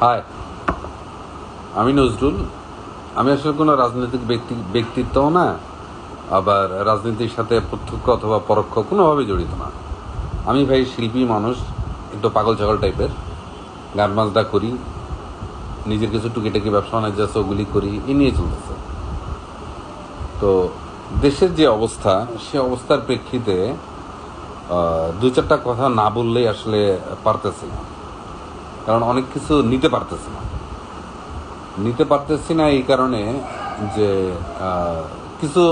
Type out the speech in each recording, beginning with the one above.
High, আমি নজরুল। আমি আসলে কোনো রাজনৈতিক ব্যক্তিত্বও না, আবার রাজনীতির সাথে প্রত্যক্ষ অথবা পরোক্ষ কোনোভাবে জড়িত না। আমি ভাই শিল্পী মানুষ, একটু পাগল ছাগল টাইপের। গান বাজনা করি, নিজের কিছু টুকিটাকি ব্যবসা বাণিজ্য আছে ওগুলি করি, এ নিয়ে চলতেছে। তো দেশের যে অবস্থা, সে অবস্থার প্রেক্ষিতে দু চারটা কথা না বললেই আসলে পারতেছি না, কারণ অনেক কিছু নিতে পারতেছি না এই কারণে যে কিছু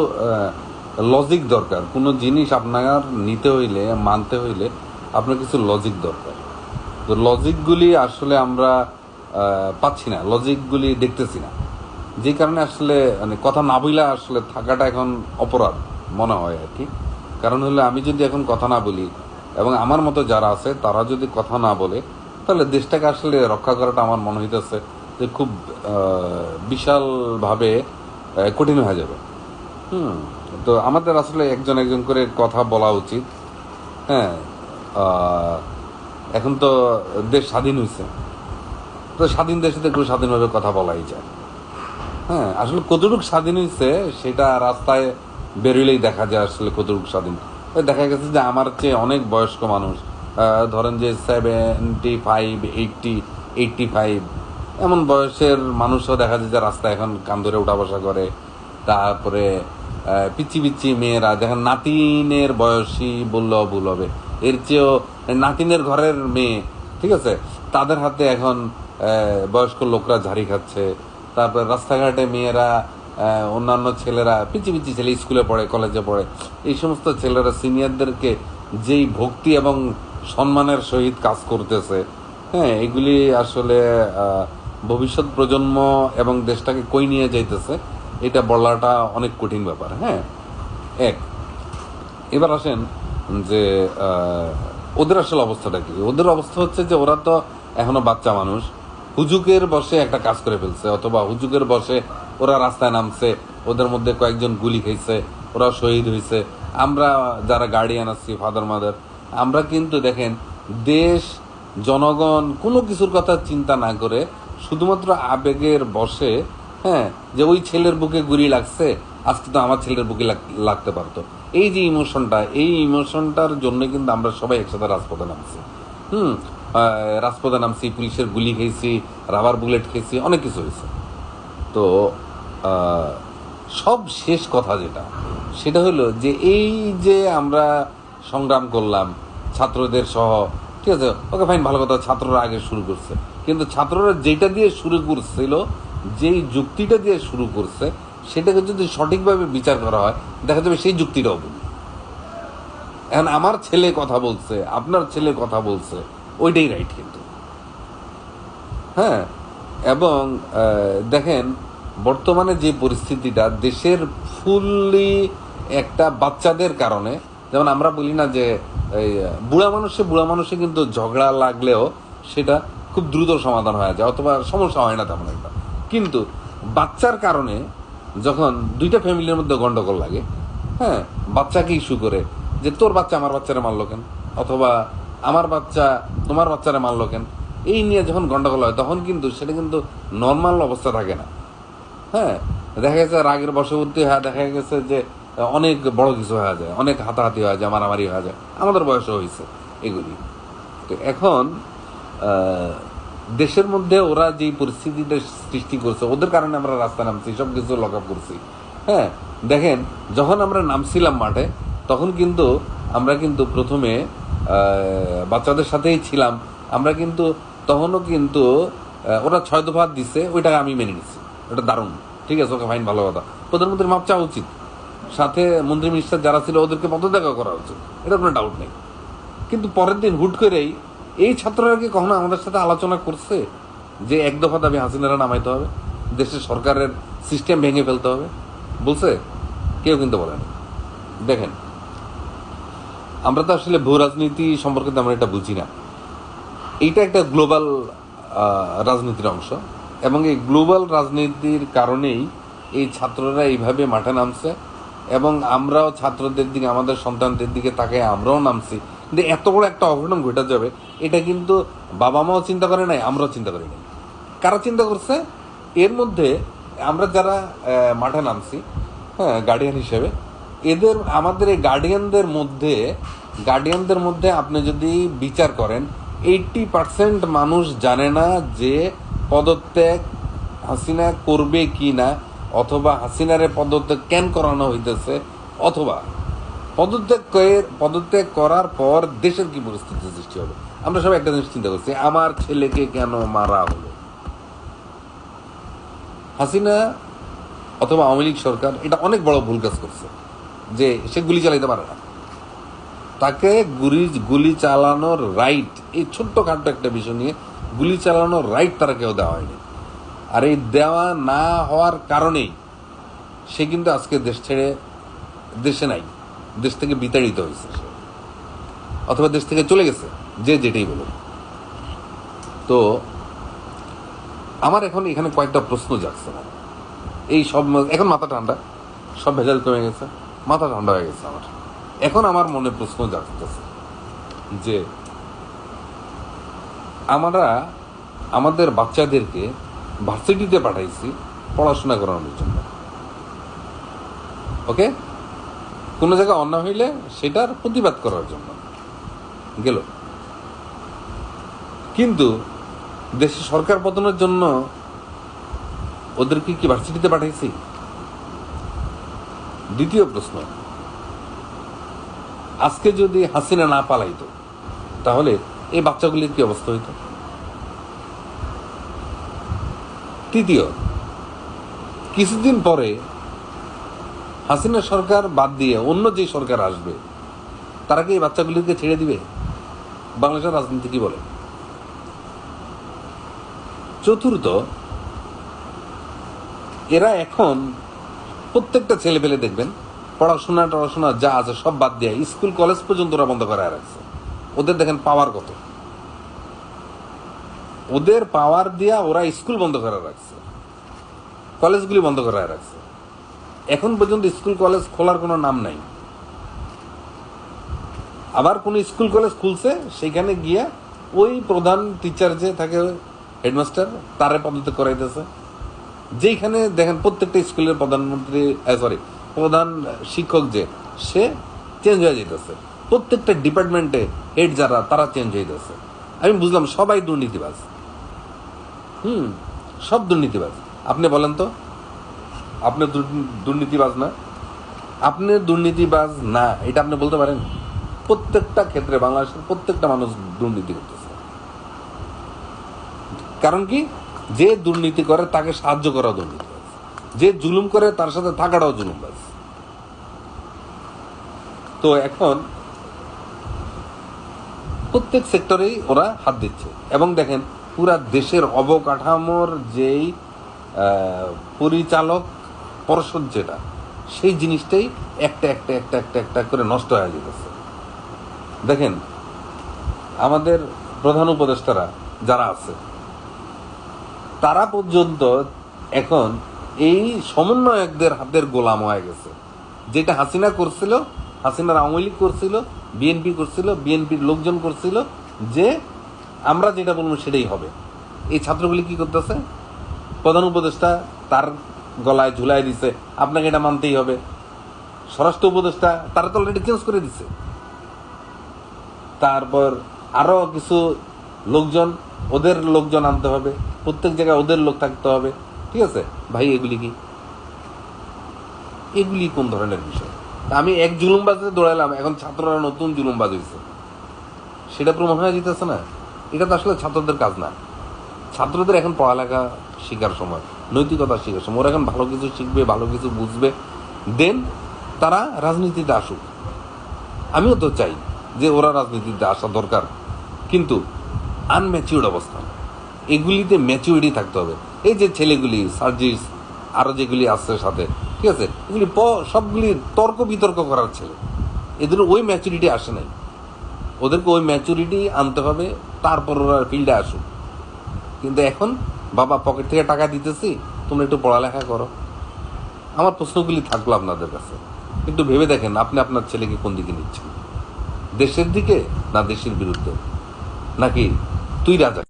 লজিক দরকার। কোনো জিনিস আপনার নিতে হইলে, মানতে হইলে আপনার কিছু লজিক দরকার। তো লজিকগুলি আসলে আমরা পাচ্ছি না, লজিকগুলি দেখতেছি না, যে কারণে আসলে মানে কথা না বইলা আসলে থাকাটা এখন অপরাধ মনে হয় আর কি। কারণ হলো আমি যদি এখন কথা না বলি এবং আমার মতো যারা আছে তারা যদি কথা না বলে, তাহলে দেশটাকে আসলে রক্ষা করাটা আমার মনে হইতেছে যে খুব বিশালভাবে কঠিন হয়ে যাবে। তো আমাদের আসলে একজন একজন করে কথা বলা উচিত। হ্যাঁ, এখন তো দেশ স্বাধীন হয়েছে, তো স্বাধীন দেশে তো একটু স্বাধীনভাবে কথা বলাই যায়। হ্যাঁ, আসলে কতটুকু স্বাধীন হয়েছে সেটা রাস্তায় বেরোলেই দেখা যায় আসলে কতটুকু স্বাধীন। দেখা গেছে যে আমার চেয়ে অনেক বয়স্ক মানুষ, ধরেন যে 75, 80, 85 এমন বয়সের মানুষও দেখা যায় যে রাস্তায় এখন কান ধরে উঠা বসা করে। তারপরে পিচ্ছি পিচ্ছি মেয়েরা, দেখেন নাতিনের বয়সী বললেও ভুল হবে, এর চেয়েও নাতিনের ঘরের মেয়ে, ঠিক আছে, তাদের হাতে এখন বয়স্ক লোকরা ঝাড়ি খাচ্ছে। তারপর রাস্তাঘাটে মেয়েরা, অন্যান্য ছেলেরা, পিচি পিচি ছেলে স্কুলে পড়ে, কলেজে পড়ে, এই সমস্ত ছেলেরা সিনিয়রদেরকে যেই ভক্তি এবং সম্মানের সহিত কাজ করতেছে, হ্যাঁ, এগুলি আসলে ভবিষ্যৎ প্রজন্ম এবং দেশটাকে কই নিয়ে যাইতেছে এটা বলাটা অনেক কঠিন ব্যাপার। হ্যাঁ, এবার আসেন যে ওদের আসলে অবস্থাটা কি। ওদের অবস্থা হচ্ছে যে ওরা তো এখনো বাচ্চা মানুষ, হুজুকের বসে একটা কাজ করে ফেলছে, অথবা হুজুকের বসে ওরা রাস্তায় নামছে, ওদের মধ্যে কয়েকজন গুলি খেয়েছে, ওরা শহীদ হয়েছে। আমরা যারা গার্ডিয়ান আছি, ফাদার মাদার, আমরা কিন্তু দেখেন দেশ, জনগণ কোনো কিছুর কথা চিন্তা না করে শুধুমাত্র আবেগের বসে, হ্যাঁ, যে ওই ছেলের বুকে গুলি লাগছে, আজকে তো আমার ছেলের বুকে লাগতে পারতো, এই যে ইমোশনটা, এই ইমোশনটার জন্য কিন্তু আমরা সবাই একসাথে রাজপথে নামছি। রাজপথে নামছি, পুলিশের গুলি খেয়েছি, রাবার বুলেট খেয়েছি, অনেক কিছু হয়েছে। তো সব শেষ কথা যেটা, সেটা হলো যে এই যে আমরা সংগ্রাম করলাম ছাত্রদের সহ, ঠিক আছে, ওকে ফাইন, ভালো কথা, ছাত্ররা আগে শুরু করছে, কিন্তু ছাত্ররা যেটা দিয়ে শুরু করছিল, যেই যুক্তিটা দিয়ে শুরু করছে, সেটাকে যদি সঠিকভাবে বিচার করা হয় দেখা যাবে সেই যুক্তিটাও ভুল। এখন আমার ছেলে কথা বলছে, আপনার ছেলে কথা বলছে, ওইটাই রাইট কিন্তু। হ্যাঁ, এবং দেখেন বর্তমানে যে পরিস্থিতিটা দেশের, ফুললি একটা বাচ্চাদের কারণে, যেমন আমরা বলি না যে এই বুড়া মানুষে কিন্তু ঝগড়া লাগলেও সেটা খুব দ্রুত সমাধান হয়ে যায়, অথবা সমস্যা হয় না তেমন একটা। কিন্তু বাচ্চার কারণে যখন দুইটা ফ্যামিলির মধ্যে গন্ডগোল লাগে, হ্যাঁ, বাচ্চাকে ইস্যু করে যে তোর বাচ্চা আমার বাচ্চারা মারলো কেন, অথবা আমার বাচ্চা তোমার বাচ্চারা মারলো কেন, এই নিয়ে যখন গন্ডগোল হয় তখন কিন্তু সেটা কিন্তু নর্মাল অবস্থা থাকে না। হ্যাঁ, দেখা গেছে রাগের বশবর্তী হয়ে দেখা গেছে যে অনেক বড় কিছু হয়ে যায়, অনেক হাতাহাতি হয়ে যায়, মারামারি হয়ে যায়, আমাদের বয়সও হয়েছে এগুলি। তো এখন দেশের মধ্যে ওরা যে পরিস্থিতিটা সৃষ্টি করছে, ওদের কারণে আমরা রাস্তা নামছি, সব কিছু লক আপ করছি। হ্যাঁ, দেখেন যখন আমরা নামছিলাম মাঠে, তখন কিন্তু আমরা কিন্তু প্রথমে বাচ্চাদের সাথেই ছিলাম। আমরা কিন্তু তখনও কিন্তু ওরা 6 দফা দিচ্ছে, ওইটাকে আমি মেনে নিচ্ছি, ওটা দারুণ, ঠিক আছে, ওকে ফাইন, ভালো কথা, প্রধানমন্ত্রীর মাপ চাওয়া উচিত, সাথে মন্ত্রী মিনিস্টার যারা ছিল ওদেরকে পদত্যাগ করা উচিত, এটা কোনো ডাউট নেই। কিন্তু পরের দিন হুট করেই এই ছাত্ররা কি কখনো আমাদের সাথে আলোচনা করছে যে এক দফা দাবি হাসিনারা নামাইতে হবে, দেশের সরকারের সিস্টেম ভেঙে ফেলতে হবে? বলছে? কেউ কিন্তু বলেন। দেখেন, আমরা তো আসলে ভূ রাজনীতি সম্পর্কে তেমন এটা বুঝি না। এইটা একটা গ্লোবাল রাজনীতির অংশ, এবং এই গ্লোবাল রাজনীতির কারণেই এই ছাত্ররা এইভাবে মাঠে নামছে, এবং আমরাও ছাত্রদের দিকে, আমাদের সন্তানদের দিকে তাকায় আমরাও নামছি। কিন্তু এত বড় একটা অঘটন ঘটে যাবে এটা কিন্তু বাবা মাও চিন্তা করে নাই, আমরাও চিন্তা করি নাই। কারা চিন্তা করছে? এর মধ্যে আমরা যারা মাঠে নামছি, হ্যাঁ, গার্ডিয়ান হিসেবে, আমাদের এই গার্ডিয়ানদের মধ্যে আপনি যদি বিচার করেন, 80% মানুষ জানে না যে পদত্যাগ হাসিনা করবে কি না, অথবা হাসিনারে পদত্যাগ কেন করানো হইতেছে, অথবা পদত্যাগ করার পর দেশের কি পরিস্থিতি সৃষ্টি হবে। আমরা সবাই একটা জিনিস চিন্তা করছি, আমার ছেলেকে কেন মারা হলো। হাসিনা অথবা আওয়ামী লীগ সরকার এটা অনেক বড় ভুল কাজ করছে, যে সে গুলি চালাইতে পারে না, তাকে গুলি চালানোর রাইট, এই ছোট্টখাটো একটা বিষয় নিয়ে গুলি চালানোর রাইট তারা কেউ দেওয়া হয়নি। আর এই দেওয়া না হওয়ার কারণেই সে কিন্তু আজকে দেশ ছেড়ে দেশে নাই, দেশ থেকে বিতাড়িত হয়েছে সে, অথবা দেশ থেকে চলে গেছে, যে যেটাই বলুন। তো আমার এখন এখানে কয়েকটা প্রশ্ন জাগছে না, এই সব এখন মাথা ঠান্ডা, সব ভেজাল কমে গেছে, মাথা ঠান্ডা হয়ে গেছে আমার। এখন আমার মনে প্রশ্ন জাগতেছে যে আমরা আমাদের বাচ্চাদেরকে ভার্সিটিতে পাঠাইছি পড়াশোনা করানোর জন্য, ওকে, কোনো জায়গায় অন্যায় হইলে সেটার প্রতিবাদ করার জন্য গেল, কিন্তু দেশে সরকার পতনের জন্য ওদেরকে কি ভার্সিটিতে পাঠাইছি? দ্বিতীয় প্রশ্ন, আজকে যদি হাসিনা না পালাইতো তাহলে এই বাচ্চাগুলির কি অবস্থা হইত? তৃতীয়, কিছুদিন পরে হাসিনা সরকার বাদ দিয়ে অন্য যে সরকার আসবে, তারা কি এই বাচ্চাগুলিকে ছেড়ে দিবে? বাংলাদেশের রাজনীতি কি বলে? চতুর্থ, এরা এখন প্রত্যেকটা ছেলে পেলে দেখবেন পড়াশোনা যা আছে সব বাদ দিয়ে স্কুল কলেজ পর্যন্ত ওরা বন্ধ করায় রাখছে। ওদের দেখেন পাওয়ার কত, ওদের পাওয়ার দিয়া ওরা স্কুল বন্ধ করে রাখছে, কলেজগুলি বন্ধ করে রাখছে। এখন পর্যন্ত স্কুল কলেজ খোলার কোনো নাম নাই। আবার কোন স্কুল কলেজ খুলছে, সেখানে গিয়া ওই প্রধান টিচার যে থাকে, হেডমাস্টার, তারে পদত্যাগ করাইতেছে। যেখানে দেখেন প্রত্যেকটা স্কুলের প্রধান শিক্ষক যে, সে চেঞ্জ হয়ে যেতেছে। প্রত্যেকটা ডিপার্টমেন্টে হেড যারা, তারা চেঞ্জ হয়ে যাচ্ছে। আমি বুঝলাম সবাই দুর্নীতিবাজ, সব দুর্নীতিবাজ। আপনি বলেন তো, আপনি দুর্নীতিবাজ না? আপনি দুর্নীতিবাজ না এটা আপনি বলতে পারেন? প্রত্যেকটা ক্ষেত্রে বাংলাদেশের প্রত্যেকটা মানুষ দুর্নীতি করতেছে। কারণ কি? যে দুর্নীতি করে তাকে সাহায্য করা দুর্নীতিবাজ, যে জুলুম করে তার সাথে থাকাটাও জুলুমবাজ। তো এখন প্রত্যেক সেক্টরেই ওরা হাত দিচ্ছে। এবং দেখেন পুরা দেশের অবকাঠামোর যেই পরিচালক পর্ষদ যেটা, সেই জিনিসটাই একটা একটা একটা একটা একটা করে নষ্ট হয়ে যেতেছে। দেখেন আমাদের প্রধান উপদেষ্টারা যারা আছে, তারা পর্যন্ত এখন এই সমন্বয়কদের হাতের গোলাম হয়ে গেছে। যেটা হাসিনা করছিল, হাসিনার আওয়ামী লীগ করছিল, বিএনপি করছিল, বিএনপির লোকজন করছিল, যে আমরা যেটা বলবো সেটাই হবে। এই ছাত্রগুলি কি করতেছে? প্রধান উপদেষ্টা তার গলায় ঝুলাই দিছে, আপনাকে এটা মানতেই হবে। স্বরাষ্ট্র উপদেষ্টা তারা তো অলরেডি চেঞ্জ করে দিছে। তারপর আরো কিছু লোকজন, ওদের লোকজন আনতে হবে, প্রত্যেক জায়গায় ওদের লোক থাকতে হবে। ঠিক আছে ভাই, এগুলি কোন ধরনের বিষয়? আমি এক জুলুমবাজে দৌড়াইলাম, এখন ছাত্ররা নতুন জুলুমবাজ হয়েছে, সেটা প্রমাণ হয়ে যেতেছে না? এটা তো আসলে ছাত্রদের কাজ না। ছাত্রদের এখন পড়ালেখা শেখার সময়, নৈতিকতা শেখার সময়। ওরা এখন ভালো কিছু শিখবে, ভালো কিছু বুঝবে, দেন তারা রাজনীতিতে আসুক। আমিও তো চাই যে ওরা রাজনীতিতে আসা দরকার, কিন্তু আনম্যাচিউর্ড অবস্থা, এগুলিতে ম্যাচিউরিটি থাকতে হবে। এই যে ছেলেগুলি সার্জিস, আরো যেগুলি আসছে সাথে, ঠিক আছে, এগুলি সবগুলি তর্ক বিতর্ক করার ছেলে, এদের ওই ম্যাচুরিটি আসে নাই। ওদেরকে ওই ম্যাচুরিটি আনতে হবে, তারপর ওরা ফিল্ডে আসুক। কিন্তু এখন বাবা পকেট থেকে টাকা দিতেছি, তোমরা একটু পড়ালেখা করো। আমার প্রশ্নগুলি থাকলো আপনাদের কাছে, একটু ভেবে দেখেন আপনি আপনার ছেলেকে কোন দিকে নিচ্ছেন, দেশের দিকে না দেশের বিরুদ্ধে, নাকি তুই রাজা।